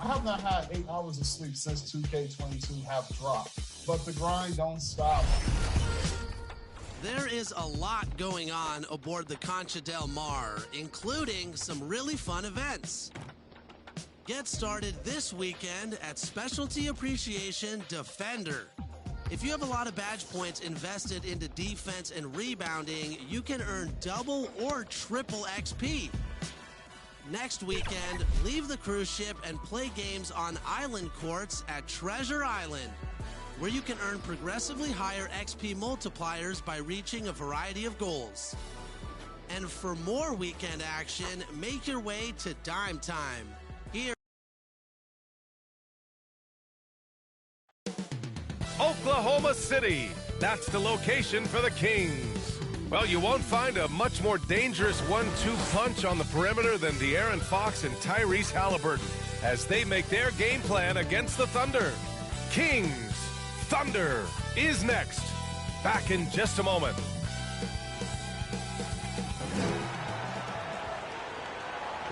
have not had 8 hours of sleep since 2K22 have dropped, but the grind don't stop. There is a lot going on aboard the Concha Del Mar, including some really fun events. Get started this weekend at Specialty Appreciation Defender. If you have a lot of badge points invested into defense and rebounding, you can earn double or triple XP. Next weekend, leave the cruise ship and play games on island courts at Treasure Island, where you can earn progressively higher XP multipliers by reaching a variety of goals. And for more weekend action, make your way to Dime Time. Here. Oklahoma City. That's the location for the Kings. Well, you won't find a much more dangerous 1-2 punch on the perimeter than De'Aaron Fox and Tyrese Halliburton as they make their game plan against the Thunder. Kings Thunder is next. Back in just a moment.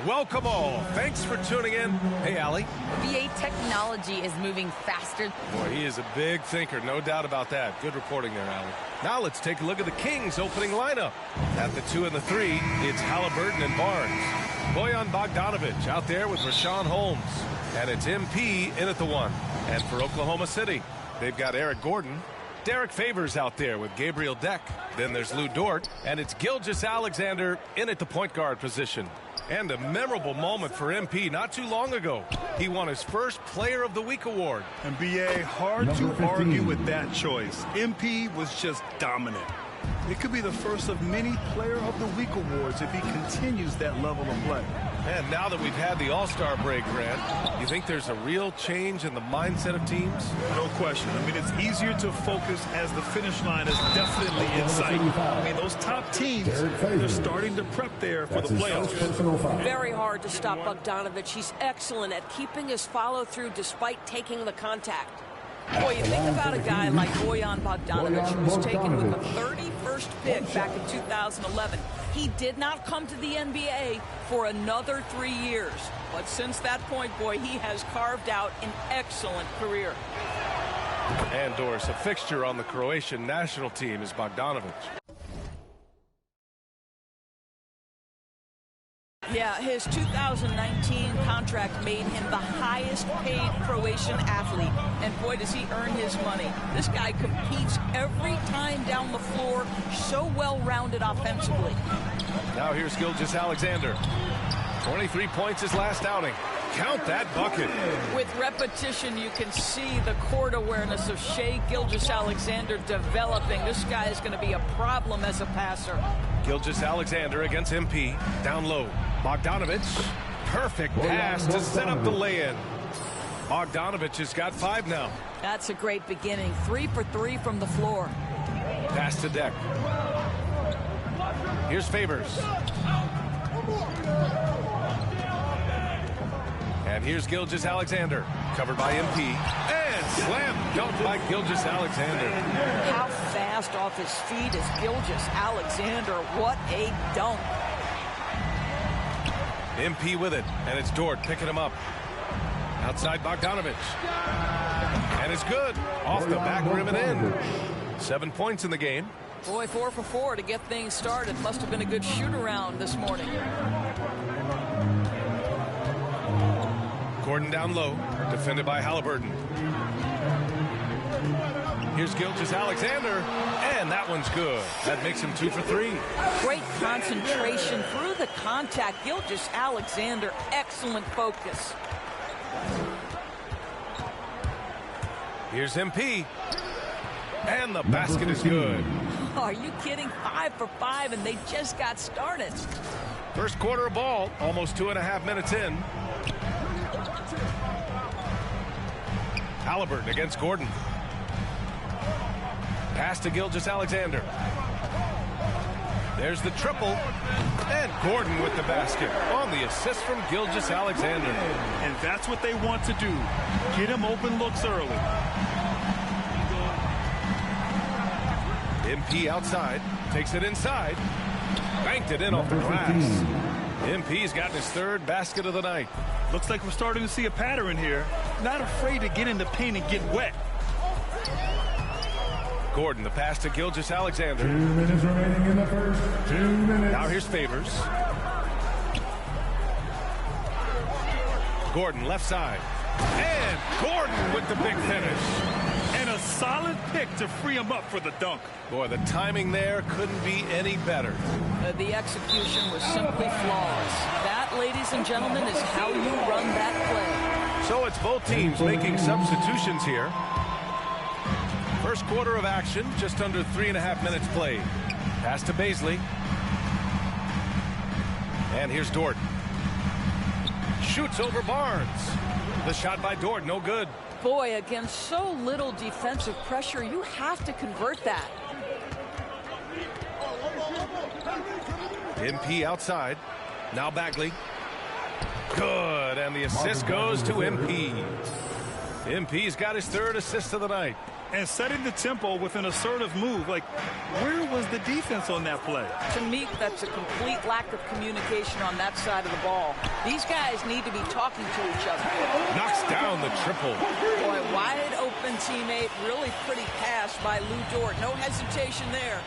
Welcome all. Thanks for tuning in. Hey, Allie. VA technology is moving faster. Boy, he is a big thinker, no doubt about that. Good reporting there, Allie. Now let's take a look at the Kings' opening lineup. At the 2 and the 3, it's Halliburton and Barnes. Bojan Bogdanovic out there with Rashawn Holmes. And it's MP in at the 1. And for Oklahoma City, they've got Eric Gordon. Derek Favors out there with Gabriel Deck. Then there's Lou Dort. And it's Gilgeous-Alexander in at the point guard position. And a memorable moment for MP not too long ago. He won his first Player of the Week award. And BA, hard to argue with that choice. MP was just dominant. It could be the first of many Player of the Week awards if he continues that level of play. And now that we've had the All-Star break, Grant, you think there's a real change in the mindset of teams? No question. I mean, it's easier to focus as the finish line is definitely in sight. I mean, those top teams, they're starting to prep there for the playoffs. Very hard to stop Bogdanovic. He's excellent at keeping his follow-through despite taking the contact. Boy, you think about a guy like Bojan Bogdanovic, who was taken with the 31st pick back in 2011. He did not come to the NBA for another 3 years. But since that point, boy, he has carved out an excellent career. And Doris, a fixture on the Croatian national team is Bogdanovic. Yeah, his 2019 contract made him the highest paid Croatian athlete. And boy, does he earn his money. This guy competes every time down the floor, so well-rounded offensively. Now here's Gilgeous-Alexander. 23 points his last outing. Count that bucket. With repetition, you can see the court awareness of Shai Gilgeous-Alexander developing. This guy is going to be a problem as a passer. Gilgeous-Alexander against MP. Down low. Bogdanovic. Perfect pass to set up the lay-in. Bogdanovic has got 5 now. That's a great beginning. 3 for 3 from the floor. Pass to Deck. Here's Favors. And here's Gilgeous-Alexander. Covered by MP. And slam dunk by Gilgeous-Alexander. How fast off his feet is Gilgeous-Alexander. What a dunk. MP with it. And it's Dort picking him up. Outside Bogdanovic. And it's good. Off the back rim and in. 7 points in the game. Boy, 4 for 4 to get things started. Must have been a good shoot-around this morning. Gordon down low, defended by Halliburton. Here's Gilgeous-Alexander, and that one's good. That makes him 2 for 3. Great concentration through the contact. Gilgeous-Alexander, excellent focus. Here's MP, and the basket is good. Are you kidding? 5 for 5, and they just got started. First quarter of ball, almost 2.5 minutes in. Halliburton against Gordon. Pass to Gilgeous-Alexander. There's the triple. And Gordon with the basket on the assist from Gilgeous-Alexander. And that's what they want to do. Get him open looks early. MP outside. Takes it inside. Banked it in off the glass. MP's gotten his third basket of the night. Looks like we're starting to see a pattern here. Not afraid to get in the paint and get wet. Gordon, the pass to Gilgeous-Alexander. 2 minutes remaining in the first. 2 minutes. Now here's Favors. Gordon, left side. And Gordon with the big finish. And a solid pick to free him up for the dunk. Boy, the timing there couldn't be any better. The execution was simply flawless. That, ladies and gentlemen, is how you run that play. So it's both teams making substitutions here. First quarter of action, just under 3.5 minutes played. Pass to Bazley. And here's Dort. Shoots over Barnes. The shot by Dort, no good. Boy, against so little defensive pressure, you have to convert that. MP outside. Now Bagley. Good, and the assist goes to MP. MP's got his third assist of the night. And setting the tempo with an assertive move. Like, where was the defense on that play? To me, that's a complete lack of communication on that side of the ball. These guys need to be talking to each other. Knocks down the triple. Boy, wide open teammate. Really pretty pass by Lou Dort. No hesitation there.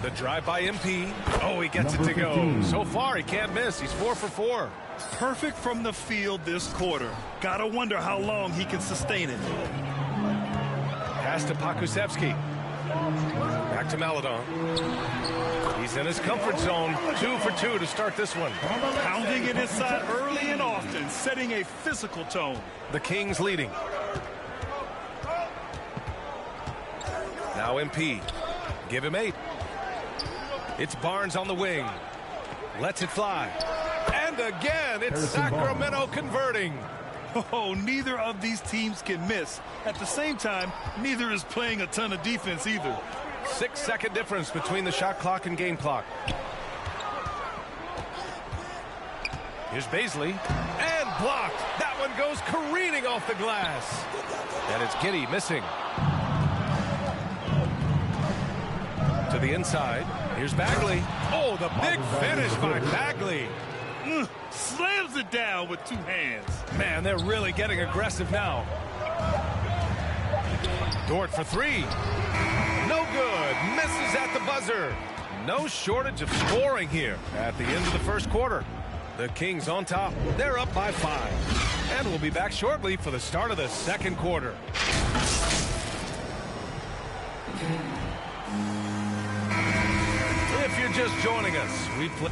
The drive by MP. Oh, he gets it to go. So far, he can't miss. He's 4 for 4. Perfect from the field this quarter. Gotta wonder how long he can sustain it. Pass to Pokusevski. Back to Maledon. He's in his comfort zone. 2 for 2 to start this one. Pounding it inside early and often, setting a physical tone. The Kings leading. Now MP. Give him 8. It's Barnes on the wing. Lets it fly. And again, it's Sacramento converting. Oh, neither of these teams can miss. At the same time, neither is playing a ton of defense either. 6-second difference between the shot clock and game clock. Here's Bazley. And blocked. That one goes careening off the glass. And it's Giddey missing. To the inside. Here's Bagley. Oh, the big finish by Bagley. Slams it down with 2 hands. Man, they're really getting aggressive now. Dort for 3. No good. Misses at the buzzer. No shortage of scoring here at the end of the first quarter. The Kings on top. They're up by 5. And we'll be back shortly for the start of the second quarter. If you're just joining us, we play.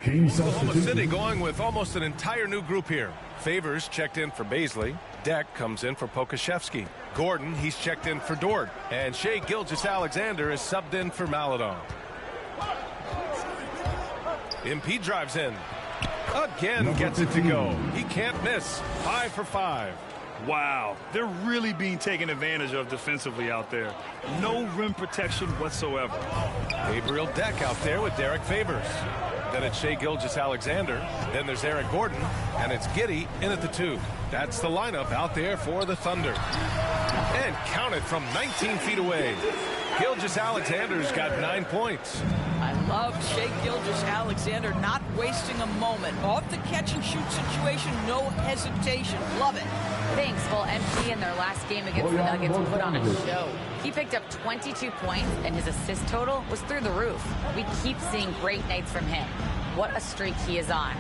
Oklahoma City going with almost an entire new group here. Favors checked in for Bazley. Deck comes in for Pokusevski. Gordon, he's checked in for Dort. And Shai Gilgeous-Alexander is subbed in for Maledon. MP drives in. Again gets it to go. He can't miss. 5 for 5. Wow, they're really being taken advantage of defensively out there. No rim protection whatsoever. Gabriel Deck out there with Derek Favors. Then it's Shai Gilgeous-Alexander. Then there's Eric Gordon. And it's Giddey in at the 2. That's the lineup out there for the Thunder. And counted from 19 feet away. Gilgeous-Alexander's got 9 points. I love Shai Gilgeous-Alexander not wasting a moment. Off the catch and shoot situation, no hesitation. Love it. Thanks. Well, MP in their last game against the Nuggets put on a show. He picked up 22 points, and his assist total was through the roof. We keep seeing great nights from him. What a streak he is on.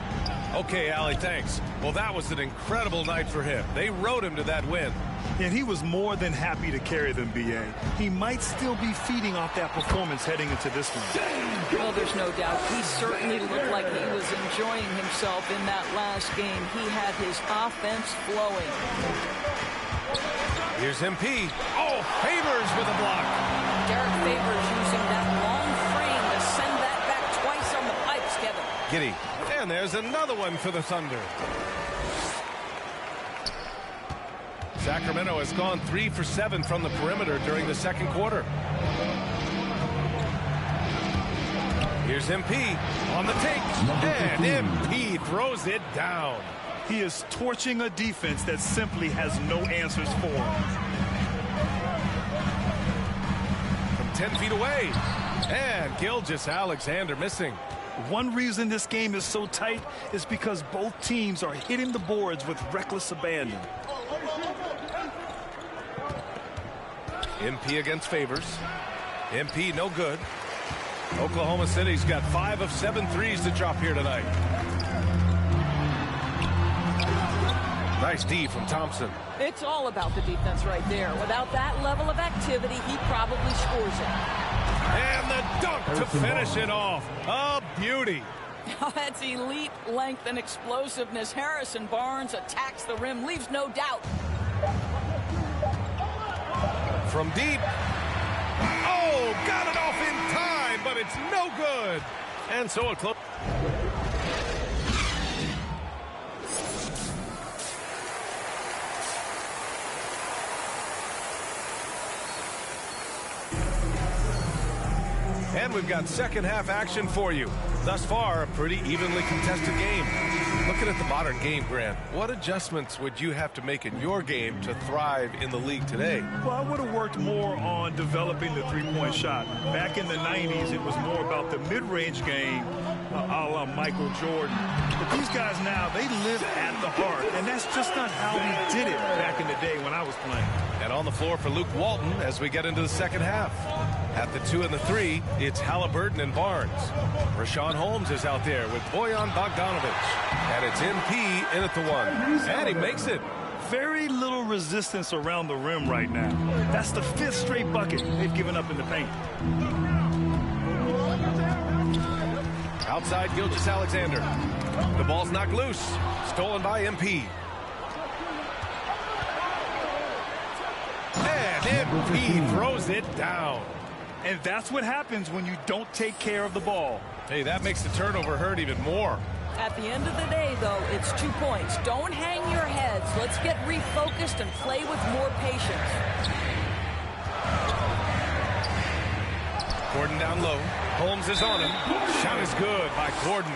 Okay, Allie, thanks. Well, that was an incredible night for him. They rode him to that win. And he was more than happy to carry them, B.A. He might still be feeding off that performance heading into this one. Well, there's no doubt. He certainly looked like he was enjoying himself in that last game. He had his offense flowing. Here's MP. Oh, Favors with a block. Derek Favors using that long frame to send that back twice on the pipes, Kevin. Giddey. And there's another one for the Thunder. Sacramento has gone 3 for 7 from the perimeter during the second quarter. Here's MP on the take. And MP throws it down. He is torching a defense that simply has no answers for him. 10 feet away. And Gilgeous-Alexander missing. One reason this game is so tight is because both teams are hitting the boards with reckless abandon. MP against Favors. MP no good. Oklahoma City's got 5 of 7 threes to drop here tonight. Nice D from Thompson. It's all about the defense right there. Without that level of activity, he probably scores it. And the dunk to finish it off. A beauty. That's elite length and explosiveness. Harrison Barnes attacks the rim, leaves no doubt. From deep. Oh, got it off in time, but it's no good. And so a close. And we've got second half action for you. Thus far, a pretty evenly contested game. Looking at the modern game, Grant, what adjustments would you have to make in your game to thrive in the league today? Well, I would have worked more on developing the three-point shot. Back in the 90s, it was more about the mid-range game, a la Michael Jordan. But these guys now, they live at the heart, and that's just not how we did it back in the day when I was playing. And on the floor for Luke Walton as we get into the second half. At the 2 and the 3, it's Halliburton and Barnes. Rashawn Holmes is out there with Bojan Bogdanovic. And it's MP in at the 1. And he makes it. Very little resistance around the rim right now. That's the 5th straight bucket they've given up in the paint. Outside Gilgeous-Alexander. The ball's knocked loose. Stolen by MP. And MP throws it down. And that's what happens when you don't take care of the ball. Hey, that makes the turnover hurt even more. At the end of the day, though, it's 2 points. Don't hang your heads. Let's get refocused and play with more patience. Gordon down low. Holmes is on him. Shot is good by Gordon.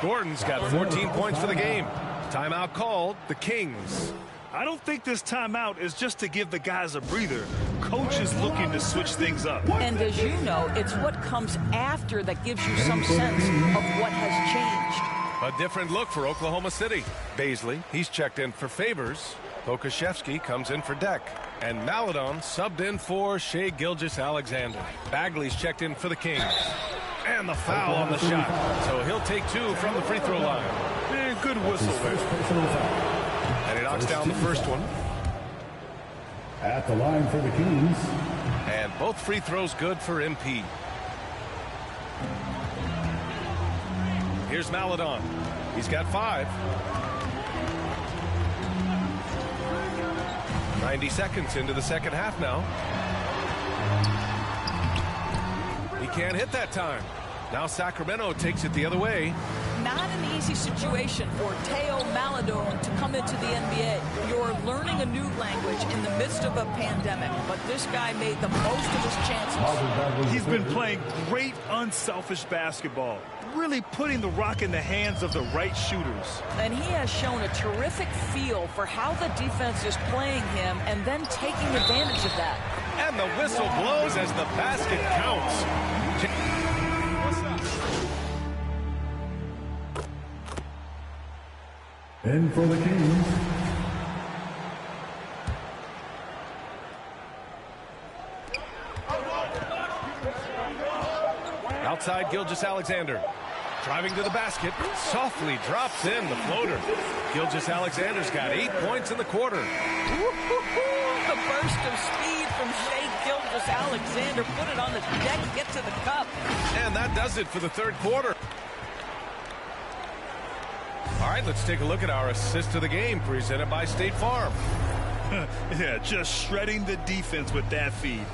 Gordon's got 14 points for the game. Timeout called, the Kings. I don't think this timeout is just to give the guys a breather. Coach is looking to switch things up. And as you know, it's what comes after that gives you some sense of what has changed. A different look for Oklahoma City. Baisley, he's checked in for Favors. Pokashevsky comes in for Deck. And Maladon subbed in for Shai Gilgeous-Alexander. Bagley's checked in for the Kings. And the foul on the shot. So he'll take 2 from the free throw line. Good whistle there. And he knocks down the first one. At the line for the Kings. And both free throws good for MP. Here's Maladon. He's got 5. 90 seconds into the second half now. He can't hit that time. Now Sacramento takes it the other way. Not an easy situation for Theo Maladon to come into the NBA. You're learning a new language in the midst of a pandemic, but this guy made the most of his chances. He's been playing great, unselfish basketball, really putting the rock in the hands of the right shooters. And he has shown a terrific feel for how the defense is playing him and then taking advantage of that. And the whistle blows as the basket counts. In for the Kings. Outside Gilgeous-Alexander. Driving to the basket. Softly drops in the floater. Gilgeous-Alexander's got 8 points in the quarter. The burst of speed from Shai Gilgeous-Alexander. Put it on the deck, get to the cup. And that does it for the third quarter. All right, let's take a look at our assist of the game presented by State Farm. Yeah, just shredding the defense with that feed.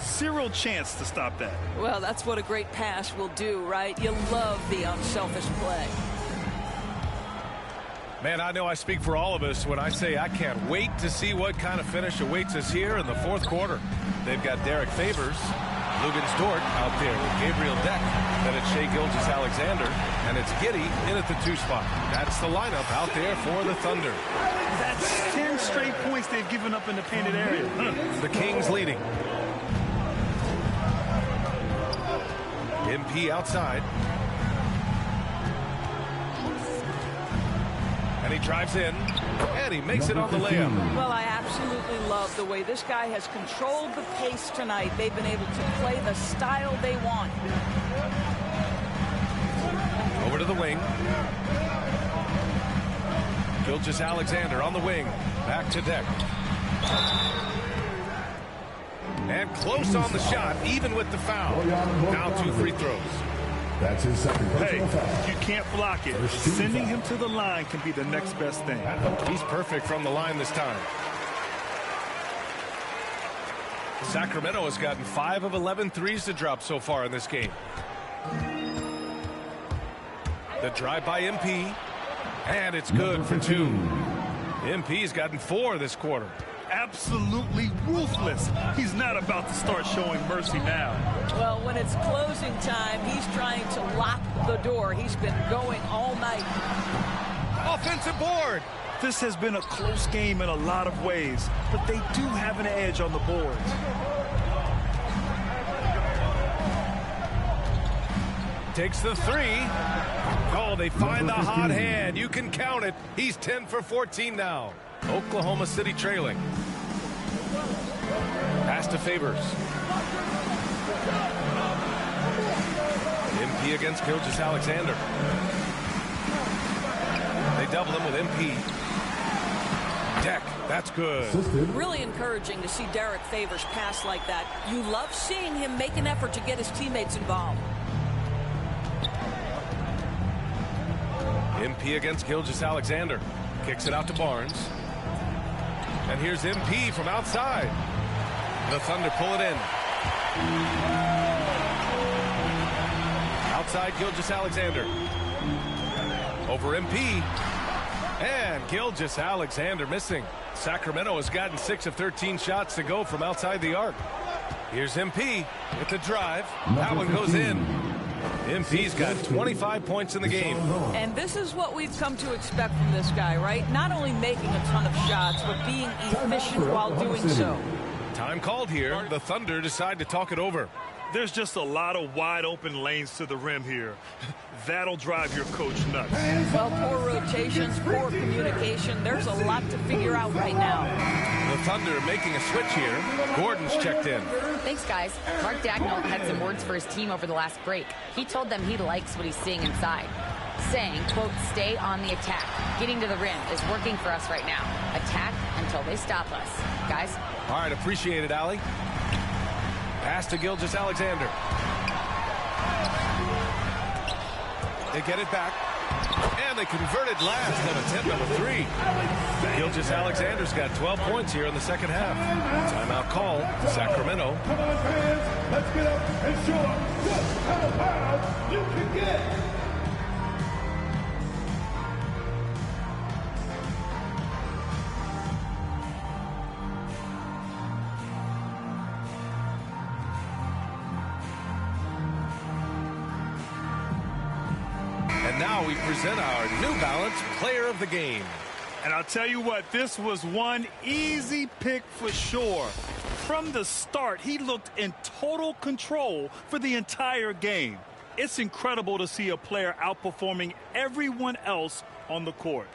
Zero chance to stop that. Well, that's what a great pass will do, right? You love the unselfish play. Man, I know I speak for all of us when I say I can't wait to see what kind of finish awaits us here in the fourth quarter. They've got Derek Favors, Luguentz Dort out there with Gabriel Deck. Then it's Shai Gilgeous-Alexander, and it's Giddey in at the 2 spot. That's the lineup out there for the Thunder. That's 10 straight points they've given up in the painted area. The Kings leading. MP outside. And he drives in, and he makes it on the layup. Well, I absolutely love the way this guy has controlled the pace tonight. They've been able to play the style they want. Over to the wing. Gilgeous-Alexander on the wing. Back to Deck. And close on the shot, even with the foul. Now 2 free throws. That's his second personal foul. You can't block it. Sending him to the line can be the next best thing. He's perfect from the line this time. Sacramento has gotten 5 of 11 threes to drop so far in this game. The drive by MP, and it's good for 2. MP's gotten 4 this quarter. Absolutely ruthless. He's not about to start showing mercy now. Well, when it's closing time, he's trying to lock the door. He's been going all night. Offensive board. This has been a close game in a lot of ways, but they do have an edge on the boards. Takes the 3. Oh, they find the hot hand. You can count it. He's 10 for 14 now. Oklahoma City trailing. Pass to Favors. MP against Gilgeous-Alexander. They double him with MP. Deck, that's good. Really encouraging to see Derek Favors pass like that. You love seeing him make an effort to get his teammates involved. MP against Gilgeous-Alexander. Kicks it out to Barnes. And here's MP from outside. The Thunder pull it in. Outside Gilgeous-Alexander. Over MP. And Gilgeous-Alexander missing. Sacramento has gotten 6 of 13 shots to go from outside the arc. Here's MP with the drive. That one goes in. MP's got 25 points in the game. And this is what we've come to expect from this guy, right? Not only making a ton of shots, but being efficient while doing so. Time called here. The Thunder decide to talk it over. There's just a lot of wide open lanes to the rim here. That'll drive your coach nuts. Well, poor rotations, poor communication. There's a lot to figure out right now. The Thunder making a switch here. Gordon's checked in. Thanks, guys. Mark Dagnall had some words for his team over the last break. He told them he likes what he's seeing inside, saying, quote, stay on the attack. Getting to the rim is working for us right now. Attack until they stop us. Guys? All right, appreciate it, Allie. Pass to Gilgeous-Alexander. They get it back. And they converted last on attempt number 3. Gilgeous-Alexander's got 12 points here in the second half. Timeout call, Sacramento. Come on, fans. Let's get up and show them just how loud you can get. And now we present our New Balance Player of the Game. And I'll tell you what, this was one easy pick for sure. From the start, he looked in total control for the entire game. It's incredible to see a player outperforming everyone else on the court.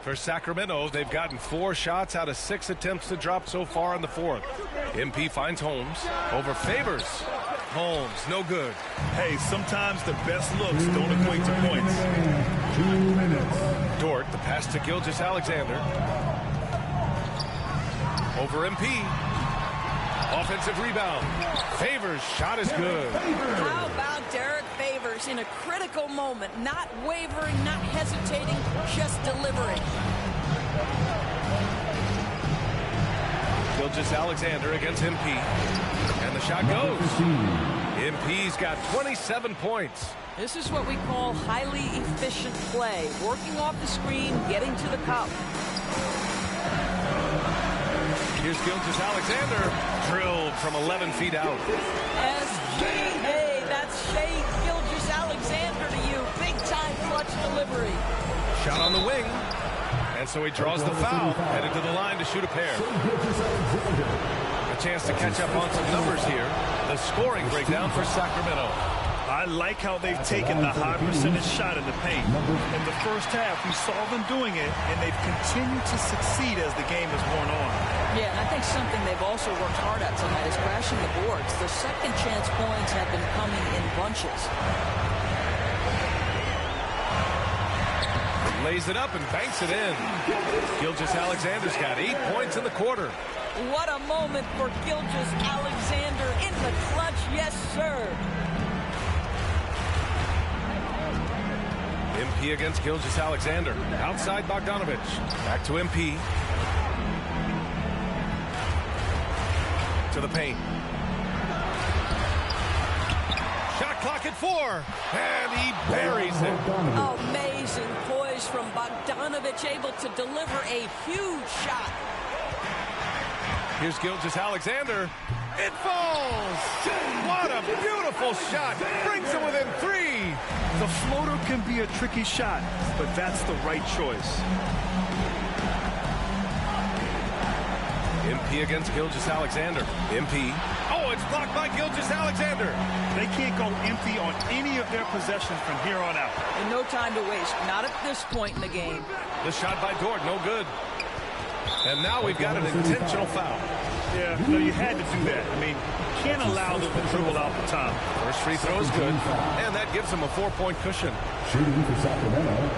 For Sacramento, they've gotten 4 shots out of 6 attempts to drop so far in the fourth. MP finds Holmes over Favors. Holmes, no good. Hey, sometimes the best looks don't equate to points. 2 minutes. Dort, the pass to Gilgeous-Alexander. Over MP. Offensive rebound. Favors, shot is good. How about Derek Favors in a critical moment, not wavering, not hesitating, just delivering. Gilgeous-Alexander against MP. And the shot goes. MP's got 27 points. This is what we call highly efficient play. Working off the screen, getting to the cup. Here's Gilgeous-Alexander. Drilled from 11 feet out. SGA, that's Shai Gilgeous-Alexander to you. Big time clutch delivery. Shot on the wing. And so he draws the foul, headed to the line to shoot a pair. A chance to catch up on some numbers here. The scoring breakdown for Sacramento. I like how they've taken the high percentage shot in the paint. In the first half, we saw them doing it, and they've continued to succeed as the game has worn on. Yeah, and I think something they've also worked hard at tonight is crashing the boards. The second chance points have been coming in bunches. Lays it up and banks it in. Gilgeous-Alexander's got 8 points in the quarter. What a moment for Gilgeous-Alexander in the clutch. Yes, sir. MP against Gilgeous-Alexander. Outside Bogdanovic. Back to MP. To the paint. Shot clock at 4. And he buries it. Amazing poise from Bogdanovic, able to deliver a huge shot. Here's Gilgeous-Alexander. It falls! What a beautiful shot! Brings him within 3. The floater can be a tricky shot, but that's the right choice. MP against Gilgeous-Alexander. MP. Oh, it's blocked by Gilgeous-Alexander. They can't go empty on any of their possessions from here on out. And no time to waste. Not at this point in the game. The shot by Dort, no good. And now we've got an intentional foul. Yeah, no, you had to do that. I mean, you can't allow them to dribble out the top. First free throw is good, and that gives him a 4-point cushion. Shooting for Sacramento,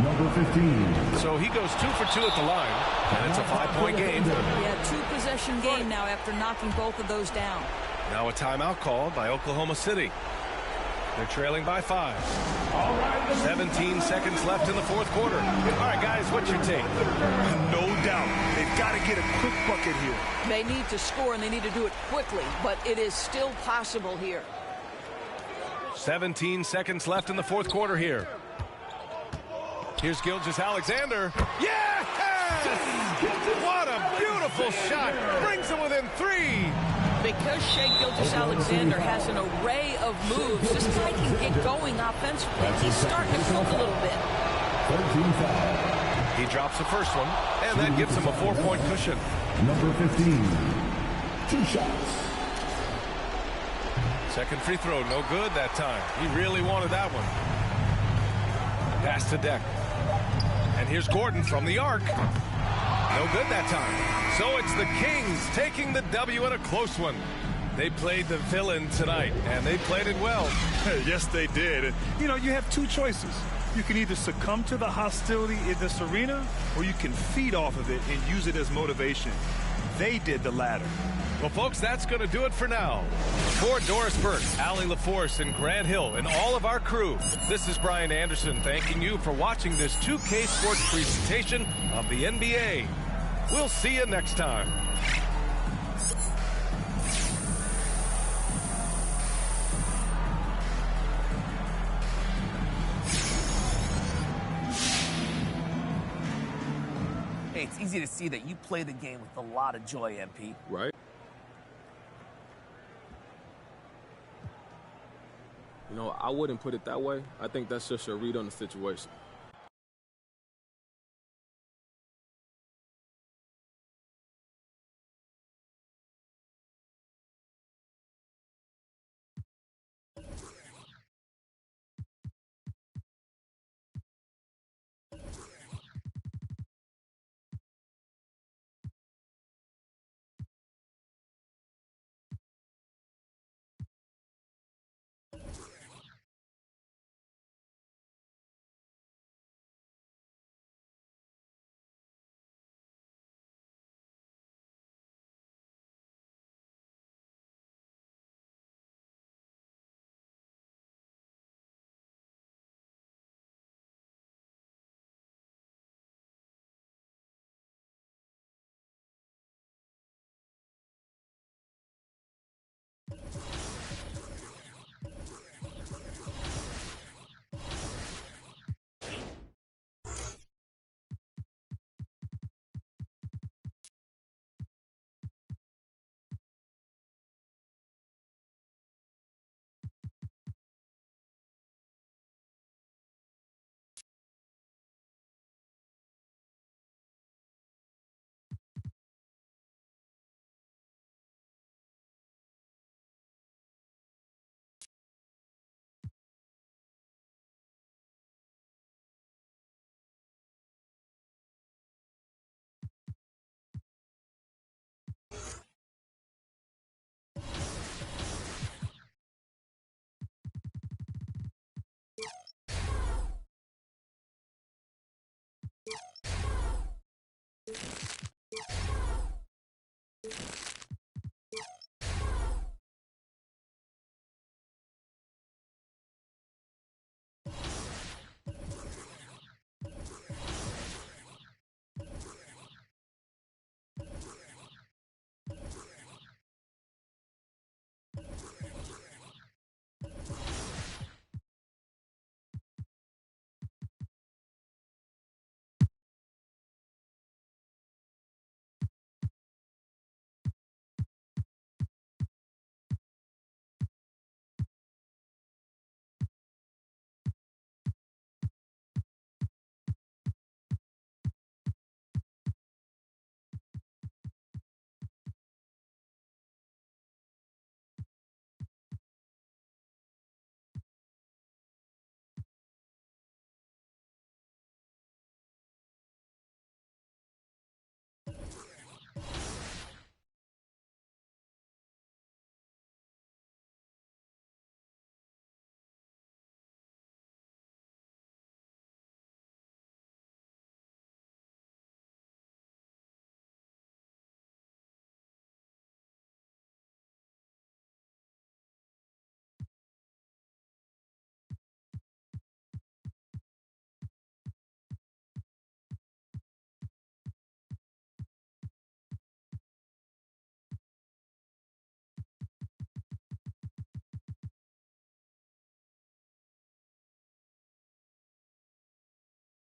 number 15. So he goes 2 for 2 at the line, and it's a 5-point game. Yeah, 2-possession game now after knocking both of those down. Now a timeout called by Oklahoma City. They're trailing by 5. 17 seconds left in the fourth quarter. All right, guys, what's your take? No doubt. They've got to get a quick bucket here. They need to score, and they need to do it quickly, but it is still possible here. 17 seconds left in the fourth quarter here. Here's Gilgeous-Alexander. Yes! What a beautiful shot. Brings him within 3. Because Shai Gilgeous-Alexander has an array of moves, this guy can get going offensively. He's starting to cook a little bit. He drops the first one, and that gives him a 4-point cushion. Number 15. 2 shots. Second free throw, no good that time. He really wanted that one. Pass to Deck. And here's Gordon from the arc. No good that time. So it's the Kings taking the W in a close one. They played the villain tonight, and they played it well. Yes, they did. And, you know, you have 2 choices. You can either succumb to the hostility in this arena, or you can feed off of it and use it as motivation. They did the latter. Well, folks, that's going to do it for now. For Doris Burke, Allie LaForce, and Grant Hill, and all of our crew, this is Brian Anderson thanking you for watching this 2K Sports presentation of the NBA. We'll see you next time. Hey, it's easy to see that you play the game with a lot of joy, MP. Right. You know, I wouldn't put it that way. I think that's just a read on the situation.